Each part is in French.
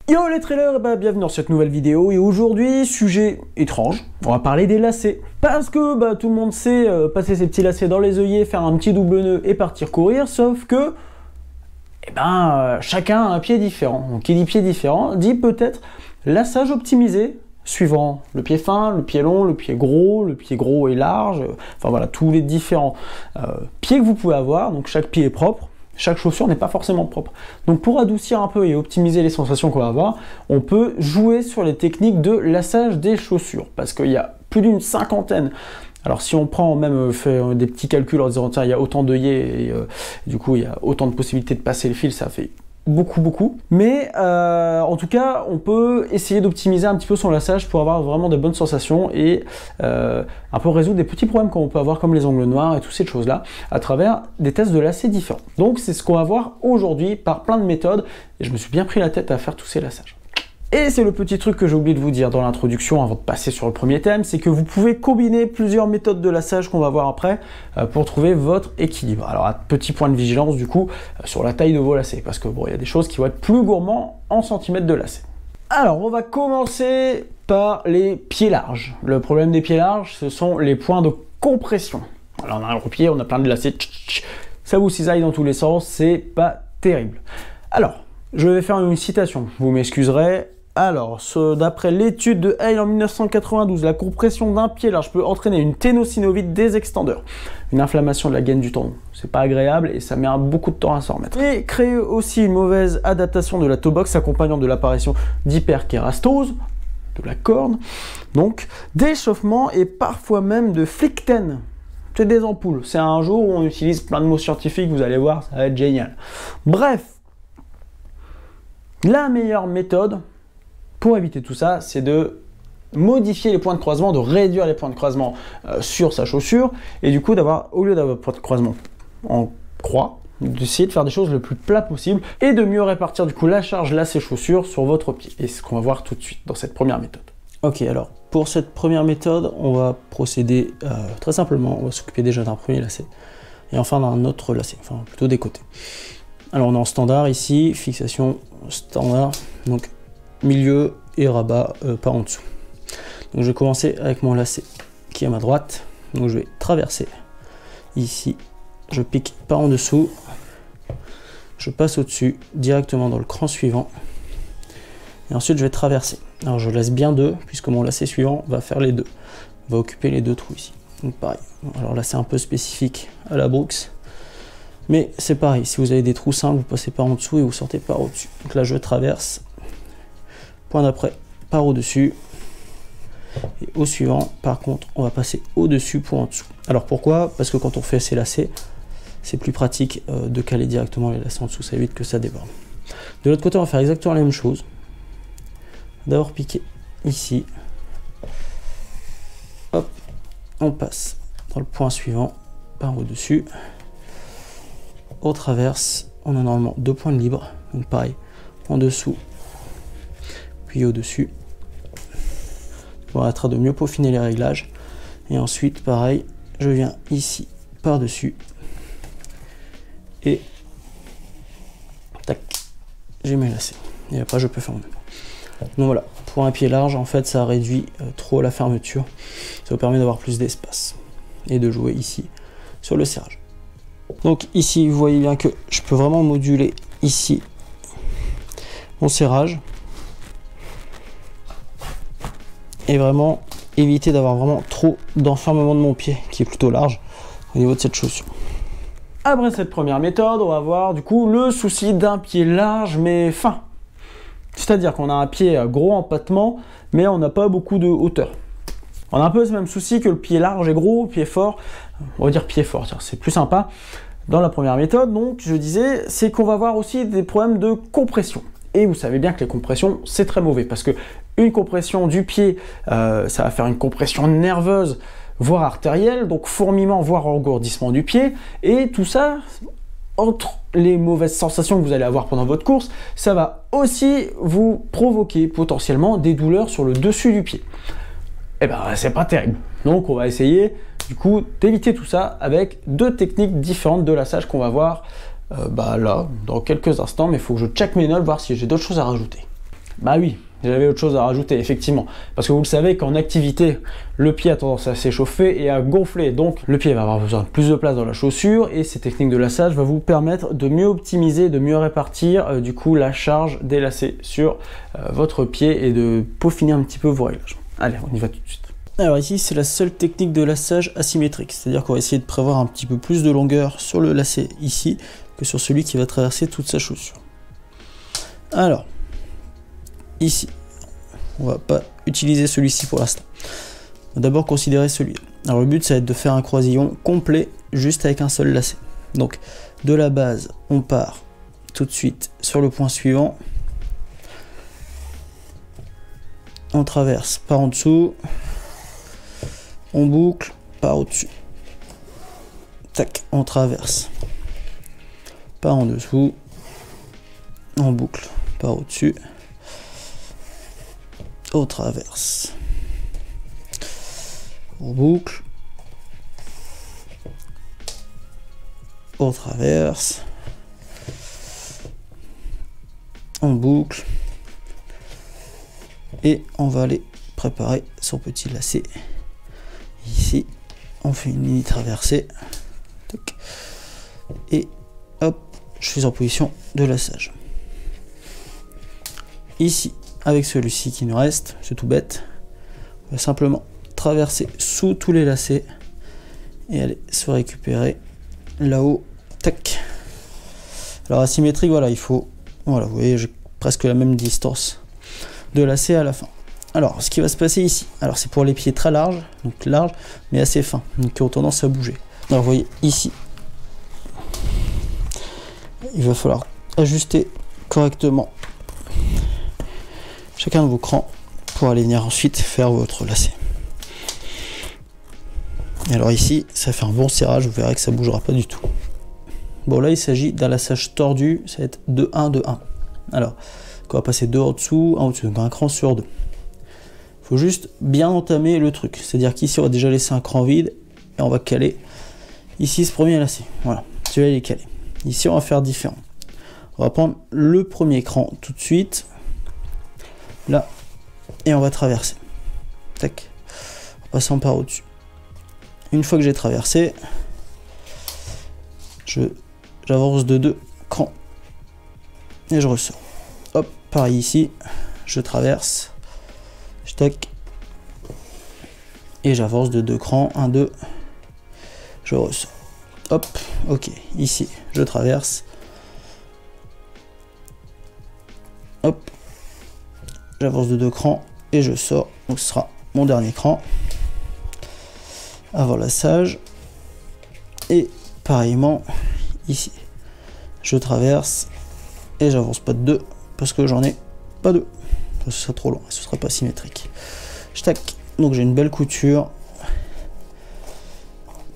Yo les trailers, bienvenue dans cette nouvelle vidéo et aujourd'hui, sujet étrange, on va parler des lacets. Parce que tout le monde sait passer ses petits lacets dans les œillets, faire un petit double nœud et partir courir, sauf que chacun a un pied différent. Donc qui dit pied différent, dit peut-être laçage optimisé, suivant le pied fin, le pied long, le pied gros et large, enfin voilà, tous les différents pieds que vous pouvez avoir, donc chaque pied est propre. Chaque chaussure n'est pas forcément propre. Donc pour adoucir un peu et optimiser les sensations qu'on va avoir, on peut jouer sur les techniques de laçage des chaussures. Parce qu'il y a plus d'une cinquantaine. Alors si on prend même fait des petits calculs en disant tiens il y a autant d'œillets et du coup il y a autant de possibilités de passer le fil, ça fait beaucoup. Mais en tout cas, on peut essayer d'optimiser un petit peu son laçage pour avoir vraiment de bonnes sensations et un peu résoudre des petits problèmes qu'on peut avoir comme les ongles noirs et toutes ces choses-là à travers des tests de lacets différents. Donc c'est ce qu'on va voir aujourd'hui par plein de méthodes et je me suis bien pris la tête à faire tous ces laçages. Et c'est le petit truc que j'ai oublié de vous dire dans l'introduction avant de passer sur le premier thème, c'est que vous pouvez combiner plusieurs méthodes de laçage qu'on va voir après pour trouver votre équilibre. Alors un petit point de vigilance du coup sur la taille de vos lacets, parce que bon, il y a des choses qui vont être plus gourmands en centimètres de lacets. Alors on va commencer par les pieds larges. Le problème des pieds larges, ce sont les points de compression. Alors on a un gros pied, on a plein de lacets, ça vous cisaille dans tous les sens, c'est pas terrible. Alors, je vais faire une citation, vous m'excuserez. Alors, d'après l'étude de Hale en 1992, la compression d'un pied large peut entraîner une ténosynovite des extendeurs, une inflammation de la gaine du tendon. C'est pas agréable et ça met beaucoup de temps à s'en remettre. Et créer aussi une mauvaise adaptation de la toe box accompagnant de l'apparition d'hyperkérastose, de la corne, donc d'échauffement et parfois même de flickten. C'est des ampoules. C'est un jour où on utilise plein de mots scientifiques, vous allez voir, ça va être génial. Bref, la meilleure méthode pour éviter tout ça, c'est de modifier les points de croisement, de réduire les points de croisement sur sa chaussure, et du coup d'avoir, au lieu d'avoir point de croisement en croix, d'essayer de faire des choses le plus plat possible, et de mieux répartir du coup la charge lacet chaussure sur votre pied. Et c'est ce qu'on va voir tout de suite dans cette première méthode. Ok, alors pour cette première méthode, on va procéder très simplement, on va s'occuper déjà d'un premier lacet, et enfin d'un autre lacet, enfin plutôt des côtés. Alors on est en standard ici, fixation standard, donc milieu et rabat par en dessous. Donc je vais commencer avec mon lacet qui est à ma droite, donc je vais traverser ici, je pique par en dessous, je passe au-dessus directement dans le cran suivant et ensuite je vais traverser. Alors je laisse bien deux puisque mon lacet suivant va faire les deux, va occuper les deux trous ici. Donc pareil, alors là c'est un peu spécifique à la Brooks. Mais c'est pareil, si vous avez des trous simples, vous passez par en dessous et vous sortez par au-dessus. Donc là, je traverse, point d'après, par au-dessus. Et au suivant, par contre, on va passer au-dessus pour en dessous. Alors pourquoi? Parce que quand on fait ces lacets, c'est plus pratique de caler directement les lacets en dessous, ça évite que ça déborde. De l'autre côté, on va faire exactement la même chose. D'abord piquer ici. Hop, on passe dans le point suivant, par au-dessus. Au traverse, on a normalement deux points de libre, donc pareil, en dessous, puis au-dessus. On va permettre de mieux peaufiner les réglages. Et ensuite, pareil, je viens ici, par-dessus, et tac, j'ai mes lacets. Et après, je peux fermer. Donc voilà, pour un pied large, en fait, ça réduit trop la fermeture. Ça vous permet d'avoir plus d'espace et de jouer ici sur le serrage. Donc ici, vous voyez bien que je peux vraiment moduler ici mon serrage et vraiment éviter d'avoir vraiment trop d'enfermement de mon pied qui est plutôt large au niveau de cette chaussure. Après cette première méthode, on va voir du coup le souci d'un pied large mais fin. C'est-à-dire qu'on a un pied gros empattement mais on n'a pas beaucoup de hauteur. On a un peu ce même souci que le pied large et gros, pied fort, on va dire pied fort, c'est plus sympa. Dans la première méthode, donc, je disais, c'est qu'on va avoir aussi des problèmes de compression. Et vous savez bien que les compressions, c'est très mauvais, parce que une compression du pied, ça va faire une compression nerveuse, voire artérielle, donc fourmillement, voire engourdissement du pied, et tout ça, entre les mauvaises sensations que vous allez avoir pendant votre course, ça va aussi vous provoquer potentiellement des douleurs sur le dessus du pied. Et c'est pas terrible. Donc on va essayer du coup d'éviter tout ça avec deux techniques différentes de laçage qu'on va voir là dans quelques instants, mais il faut que je check mes notes, voir si j'ai d'autres choses à rajouter. Bah oui, j'avais autre chose à rajouter, effectivement. Parce que vous le savez qu'en activité, le pied a tendance à s'échauffer et à gonfler. Donc le pied va avoir besoin de plus de place dans la chaussure et ces techniques de lassage vont vous permettre de mieux optimiser, de mieux répartir du coup la charge des lacets sur votre pied et de peaufiner un petit peu vos réglages. Allez, on y va tout de suite. Alors ici, c'est la seule technique de lassage asymétrique. C'est-à-dire qu'on va essayer de prévoir un petit peu plus de longueur sur le lacet ici que sur celui qui va traverser toute sa chaussure. Alors, ici, on va pas utiliser celui-ci pour l'instant. On va d'abord considérer celui-là. Alors le but, ça va être de faire un croisillon complet juste avec un seul lacet. Donc, de la base, on part tout de suite sur le point suivant. On traverse par en dessous. On boucle par au-dessus. Tac, on traverse par en dessous. On boucle par au-dessus. On traverse. On boucle. On traverse. On boucle. Et on va aller préparer son petit lacet. Ici, on fait une mini traversée. Et hop, je suis en position de lassage. Ici, avec celui-ci qui nous reste, c'est tout bête, on va simplement traverser sous tous les lacets et aller se récupérer là-haut. Tac. Alors asymétrique, voilà, il faut, voilà, vous voyez, j'ai presque la même distance de lacet à la fin. Alors, ce qui va se passer ici, alors c'est pour les pieds très larges, donc larges, mais assez fins, donc qui ont tendance à bouger. Alors, vous voyez ici, il va falloir ajuster correctement chacun de vos crans pour aller venir ensuite faire votre lacet. Et alors ici, ça fait un bon serrage, vous verrez que ça ne bougera pas du tout. Bon, là, il s'agit d'un lassage tordu, ça va être de 1, de 1. Alors, on va passer 2 en dessous, 1 au-dessus, donc un cran sur 2. Il faut juste bien entamer le truc, c'est-à-dire qu'ici on va déjà laisser un cran vide et on va caler ici ce premier lacet. Voilà, celui-là il est calé. Ici on va faire différent. On va prendre le premier cran tout de suite, là, et on va traverser. Tac, en passant par au-dessus. Une fois que j'ai traversé, j'avance de 2 crans et je ressors. Hop, pareil ici, je traverse. Tac, et j'avance de 2 crans, 1, 2, je ressors. Hop, ok, ici, je traverse. Hop, j'avance de 2 crans et je sors. Donc ce sera mon dernier cran avant lassage. Et pareillement, ici, je traverse et j'avance pas de 2 parce que j'en ai pas 2. Ce serait trop long, ce serait pas symétrique. Tac, donc j'ai une belle couture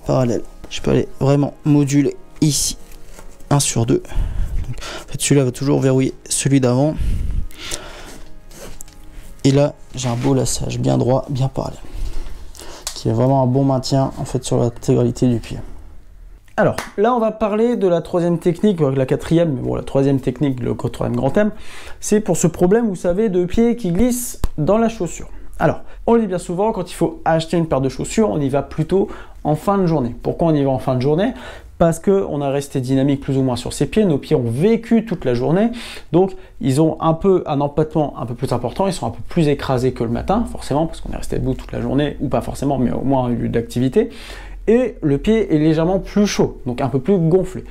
parallèle. Je peux aller vraiment moduler ici 1 sur 2. Donc, en fait, celui-là va toujours verrouiller celui d'avant. Et là, j'ai un beau lassage bien droit, bien parallèle, qui est vraiment un bon maintien en fait sur l'intégralité du pied. Alors là, on va parler de la troisième technique, la quatrième, mais bon, la troisième technique, le troisième grand thème, c'est pour ce problème, vous savez, de pied qui glisse dans la chaussure. Alors, on le dit bien souvent, quand il faut acheter une paire de chaussures, on y va plutôt en fin de journée. Pourquoi on y va en fin de journée? Parce qu'on a resté dynamique plus ou moins sur ses pieds, nos pieds ont vécu toute la journée, donc ils ont un empattement un peu plus important, ils sont un peu plus écrasés que le matin, forcément, parce qu'on est resté debout toute la journée, ou pas forcément, mais au moins eu d'activité. Et le pied est légèrement plus chaud, donc un peu plus gonflé.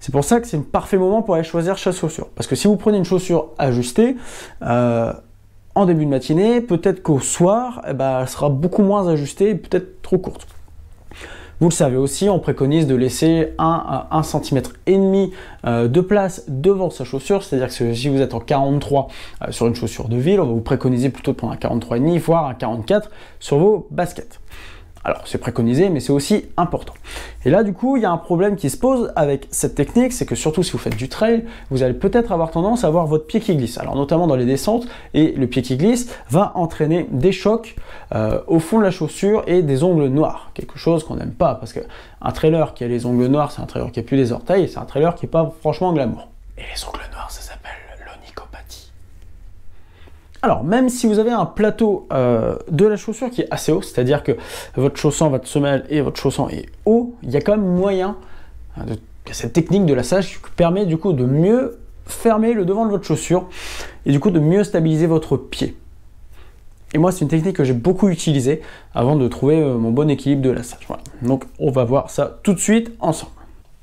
C'est pour ça que c'est un parfait moment pour aller choisir sa chaussure. Parce que si vous prenez une chaussure ajustée, en début de matinée, peut-être qu'au soir, elle sera beaucoup moins ajustée et peut-être trop courte. Vous le savez aussi, on préconise de laisser 1 à 1,5 cm de place devant sa chaussure, c'est-à-dire que si vous êtes en 43 sur une chaussure de ville, on va vous préconiser plutôt de prendre un 43,5, voire un 44 sur vos baskets. Alors c'est préconisé, mais c'est aussi important. Et là du coup, il y a un problème qui se pose avec cette technique, c'est que surtout si vous faites du trail, vous allez peut-être avoir tendance à avoir votre pied qui glisse. Alors notamment dans les descentes, et le pied qui glisse va entraîner des chocs au fond de la chaussure et des ongles noirs. Quelque chose qu'on n'aime pas, parce qu'un trailer qui a les ongles noirs, c'est un trailer qui a plus des orteils, c'est un trailer qui n'est pas franchement glamour. Et les ongles noirs, ça s'appelle l'onychopathie. Alors, même si vous avez un plateau de la chaussure qui est assez haut, c'est-à-dire que votre chausson, votre semelle et votre chausson est haut, il y a quand même moyen de cette technique de lassage qui permet du coup de mieux fermer le devant de votre chaussure et du coup de mieux stabiliser votre pied. Et moi, c'est une technique que j'ai beaucoup utilisée avant de trouver mon bon équilibre de lassage. Voilà. Donc, on va voir ça tout de suite ensemble.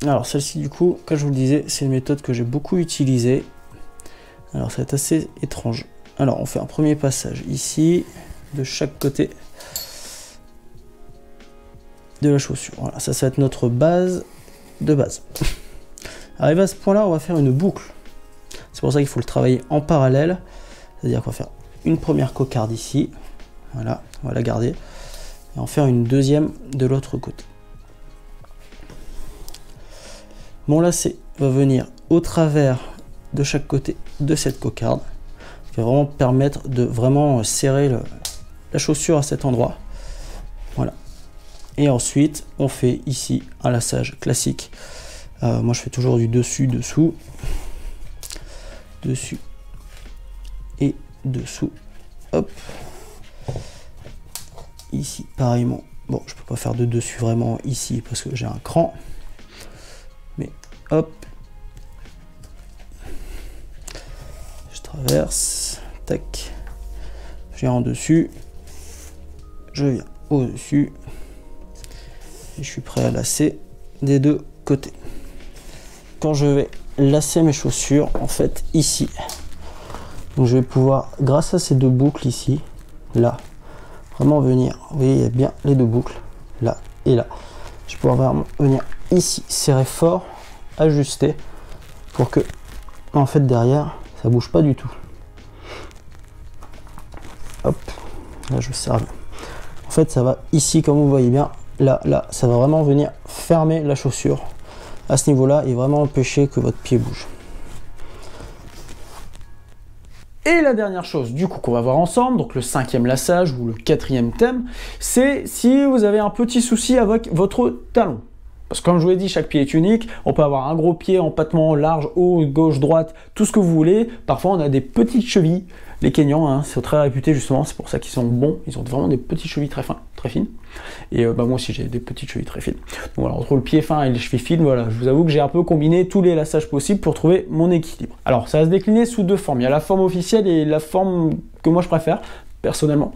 Alors, celle-ci, du coup, comme je vous le disais, c'est une méthode que j'ai beaucoup utilisée. Alors, ça va être assez étrange. Alors, on fait un premier passage ici, de chaque côté de la chaussure. Voilà, ça va être notre base de base. Arrivé à ce point-là, on va faire une boucle. C'est pour ça qu'il faut le travailler en parallèle. C'est-à-dire qu'on va faire une première cocarde ici. Voilà, on va la garder. Et en faire une deuxième de l'autre côté. Mon lacet va venir au travers de chaque côté de cette cocarde. Qui va vraiment permettre de vraiment serrer la chaussure à cet endroit. Voilà. Et ensuite, on fait ici un lassage classique. Moi, je fais toujours du dessus, dessous. Dessus et dessous. Hop. Ici, pareillement. Bon, je peux pas faire de dessus vraiment ici parce que j'ai un cran. Mais hop. Je traverse. Tac. Je viens en dessus. Je viens au-dessus. Et je suis prêt à lasser des deux côtés. Quand je vais lasser mes chaussures, en fait, ici, donc je vais pouvoir, grâce à ces deux boucles ici, là, vraiment venir, vous voyez, il y a bien les deux boucles, là et là. Je vais pouvoir vraiment venir ici, serrer fort, ajuster, pour que, en fait, derrière, ça bouge pas du tout. Hop, là, je serre bien. En fait, ça va ici, comme vous voyez bien, là, ça va vraiment venir fermer la chaussure à ce niveau-là et vraiment empêcher que votre pied bouge. Et la dernière chose, du coup, qu'on va voir ensemble, donc le 5e lassage ou le 4e thème, c'est si vous avez un petit souci avec votre talon. Parce que comme je vous l'ai dit, chaque pied est unique. On peut avoir un gros pied, empattement large, haut, gauche, droite, tout ce que vous voulez. Parfois, on a des petites chevilles. Les Kenyans, hein, c'est très réputé justement, c'est pour ça qu'ils sont bons. Ils ont vraiment des petites chevilles très fines. Et moi aussi, j'ai des petites chevilles très fines. Donc voilà, entre le pied fin et les chevilles fines, voilà, je vous avoue que j'ai un peu combiné tous les lassages possibles pour trouver mon équilibre. Alors, ça va se décliner sous deux formes. Il y a la forme officielle et la forme que moi je préfère, personnellement.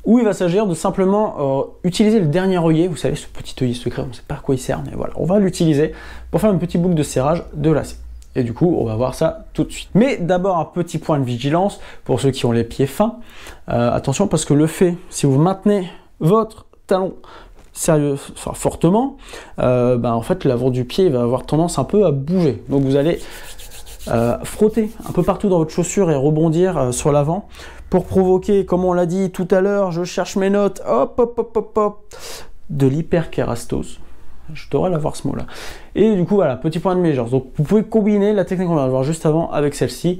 Où il va s'agir de simplement utiliser le dernier œillet, vous savez, ce petit œillet secret, on ne sait pas à quoi il sert, mais voilà, on va l'utiliser pour faire une petite boucle de serrage de lacet. Et du coup, on va voir ça tout de suite. Mais d'abord, un petit point de vigilance pour ceux qui ont les pieds fins. Attention, parce que le fait, si vous maintenez votre talon fortement, en fait, l'avant du pied va avoir tendance un peu à bouger. Donc vous allez frotter un peu partout dans votre chaussure et rebondir sur l'avant pour provoquer, comme on l'a dit tout à l'heure, je cherche mes notes, hop, de l'hyperkérastose. Je devrais l'avoir ce mot-là. Et du coup, voilà, petit point de vigilance. Donc, vous pouvez combiner la technique qu'on va voir juste avant avec celle-ci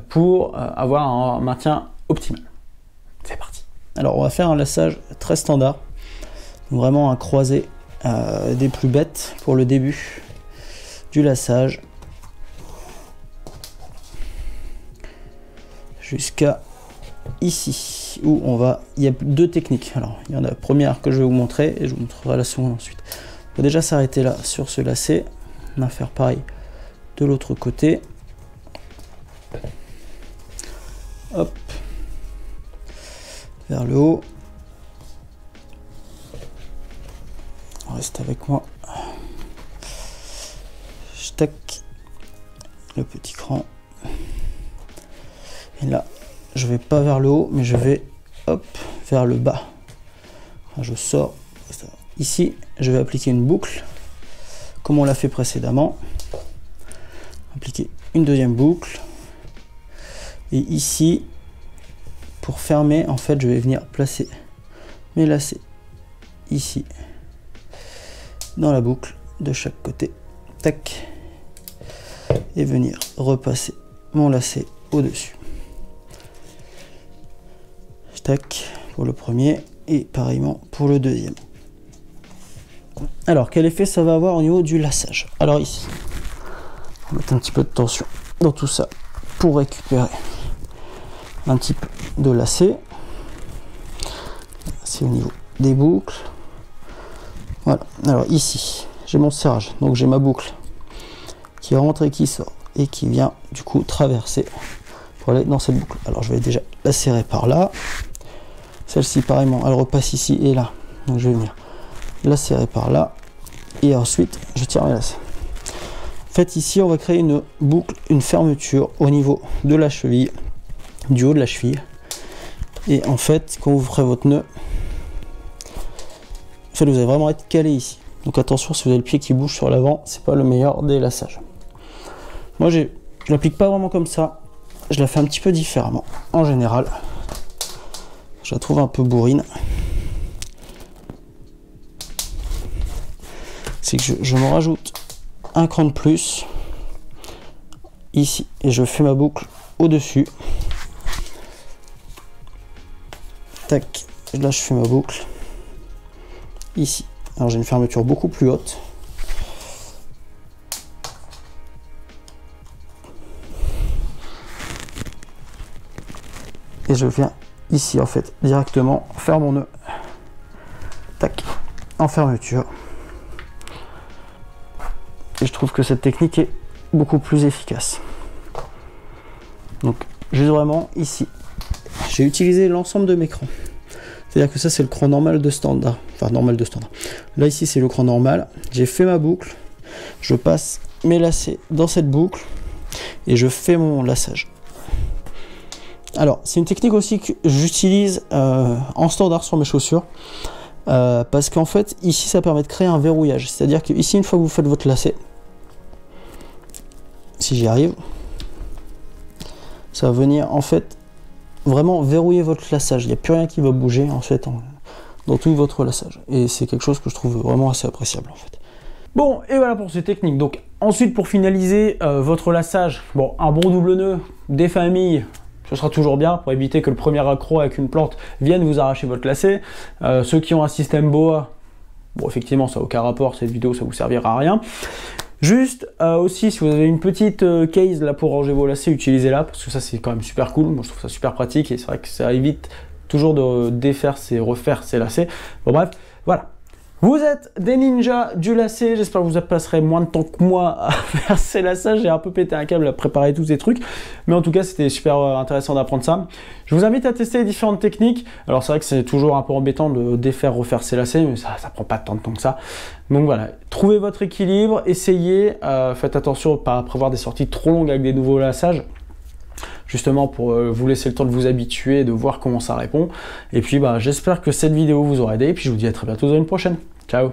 pour avoir un maintien optimal. C'est parti. Alors, on va faire un lassage très standard. Donc, vraiment un croisé des plus bêtes pour le début du lassage. Jusqu'à ici, où on va... Il y a deux techniques. Alors, il y en a la première que je vais vous montrer et je vous montrerai la seconde ensuite. On va déjà s'arrêter là sur ce lacet. On va faire pareil de l'autre côté. Hop. Vers le haut. Reste avec moi. Je tac le petit cran. Et là, je vais pas vers le haut, mais je vais hop vers le bas. Enfin, je sors. Ici, je vais appliquer une boucle, comme on l'a fait précédemment. Appliquer une deuxième boucle. Et ici, pour fermer, en fait, je vais venir placer mes lacets ici, dans la boucle de chaque côté. Tac. Et venir repasser mon lacet au-dessus. Tac, pour le premier, et pareillement pour le deuxième. Alors, quel effet ça va avoir au niveau du lassage? Alors ici, on va mettre un petit peu de tension dans tout ça pour récupérer un petit peu de lacet. C'est au niveau des boucles. Voilà. Alors ici, j'ai mon serrage. Donc j'ai ma boucle qui rentre et qui sort et qui vient du coup traverser pour aller dans cette boucle. Alors je vais déjà la serrer par là. Celle-ci pareillement, elle repasse ici et là. Donc je vais venir la serrer par là et ensuite je tire mes lacets. En fait ici on va créer une boucle, une fermeture au niveau de la cheville, du haut de la cheville. Et en fait quand vous ferez votre nœud, en fait, vous allez vraiment être calé ici. Donc attention, si vous avez le pied qui bouge sur l'avant, c'est pas le meilleur des lassages. Moi je l'applique pas vraiment comme ça, je la fais un petit peu différemment. En général, je la trouve un peu bourrine. C'est que je me rajoute un cran de plus ici et je fais ma boucle au-dessus. Tac, là je fais ma boucle ici. Alors j'ai une fermeture beaucoup plus haute. Et je viens ici en fait directement faire mon nœud. Tac, en fermeture. Et je trouve que cette technique est beaucoup plus efficace. Donc juste vraiment ici, j'ai utilisé l'ensemble de mes crans. C'est-à-dire que ça c'est le cran normal de standard. Enfin normal de standard. Là ici c'est le cran normal. J'ai fait ma boucle. Je passe mes lacets dans cette boucle. Et je fais mon laçage. Alors c'est une technique aussi que j'utilise en standard sur mes chaussures. Parce qu'en fait ici ça permet de créer un verrouillage. C'est-à-dire que ici une fois que vous faites votre lacet, si j'y arrive, ça va venir en fait vraiment verrouiller votre laçage. Il n'y a plus rien qui va bouger en fait dans tout votre laçage. Et c'est quelque chose que je trouve vraiment assez appréciable en fait. Bon, et voilà pour ces techniques. Donc ensuite pour finaliser votre laçage, bon, un bon double nœud des familles, ce sera toujours bien pour éviter que le premier accroc avec une plante vienne vous arracher votre lacet. Ceux qui ont un système boa, bon effectivement ça n'a aucun rapport, cette vidéo ça vous servira à rien. Juste aussi si vous avez une petite case là pour ranger vos lacets, utilisez-la parce que ça c'est quand même super cool. Moi je trouve ça super pratique et c'est vrai que ça évite toujours de défaire refaire ses lacets. Bon bref, voilà. Vous êtes des ninjas du lacet, j'espère que vous passerez moins de temps que moi à faire ces lacets. J'ai un peu pété un câble à préparer tous ces trucs, mais en tout cas c'était super intéressant d'apprendre ça. Je vous invite à tester les différentes techniques. Alors c'est vrai que c'est toujours un peu embêtant de défaire, refaire ses lacets, mais ça prend pas tant de temps que ça. Donc voilà, trouvez votre équilibre, essayez, faites attention à ne pas prévoir des sorties trop longues avec des nouveaux lassages. Justement pour vous laisser le temps de vous habituer et de voir comment ça répond. Et puis bah, j'espère que cette vidéo vous aura aidé. Et puis je vous dis à très bientôt dans une prochaine. Ciao!